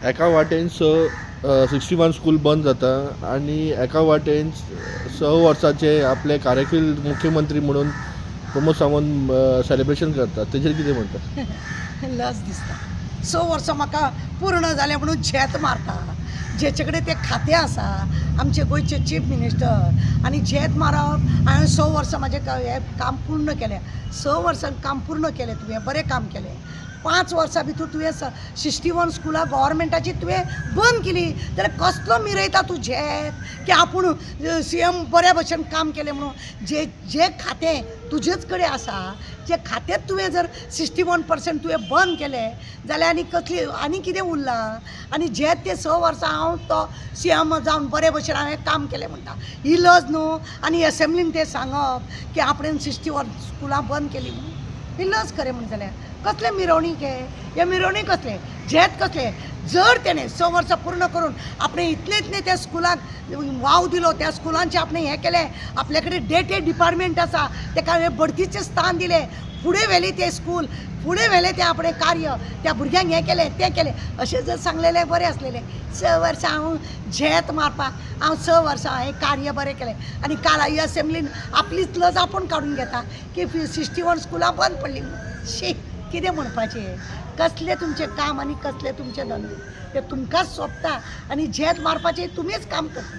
एका वाटेन 61 स्कूल बंद जाता आणि एका वाटेन 6 वर्साचे आपले कारकीर्द मुख्यमंत्री म्हणून प्रमोद सावंत सेलिब्रेशन करतात. तेजेर कितें म्हणटा? लज दिसता. 6 वर्सां म्हाका पूर्ण जाले म्हणून झेत मारता. जेचे कडेन ते खातें आसा आमचे गोंयचे चीफ मिनिस्टर आनी झेत मारप. हांवें 6 वर्सां म्हाजें हें काम पूर्ण केलें. 6 वर्सां काम पूर्ण केलें, तुवें बरें काम केलें. 5 वर्सां भितर तुवें 61 स्कुलां गव्हर्मेंटाची तुवें बंद केली, जाल्यार कसलो मिरयता तूं झेत की आपूण CM बऱ्या भशेन काम केलें म्हणून. जे खातें तुजेच कडेन आसा, जे खातेंच तुवें जर 61% तुवें बंद केलें जाल्यार आनी कसली आनी कितें उरलां? आनी जे ते 6 वर्सां हांव तो CM जावन बरे भशेन हांवें काम केलें म्हणटा. ही लज न्हू. आनी एसेंब्लीन तें सांगप की आपणें 61 स्कुलां बंद केलीं म्हणून, ही लज खरें म्हणून जाल्यार. कसले मिरवणीक हे मिरवणीक कसले झेत कसले? जर तेणें 6 वर्सां पूर्ण करून आपणें इतले त्या स्कुलाक वाव दिलो, त्या स्कुलांचें आपणें हें केलें, आपले कडेन डे डिपार्टमेंट आसा ताका हांवें बढतीचें स्थान दिलें, फुडें व्हेली तें स्कूल, फुडें व्हेलें तें आपणें कार्य, त्या भुरग्यांक हें केलें तें केलें अशें जर सांगलेलें बरें आसलेलें. 6 वर्सां हांव झेत मारपाक, हांव 6 वर्सां हांवें कार्य बरें केलें आनी काल ही असेंब्लीन आपलीच लज आपूण काडून घेता की 61 स्कुलां बंद पडलीं म्हणून. शी, कितें म्हणपाचें? कसलें तुमचें काम आनी कसले तुमचे धंदे ते तुमकांच सोंपता आनी झेत मारपाचें तुमीच काम करता.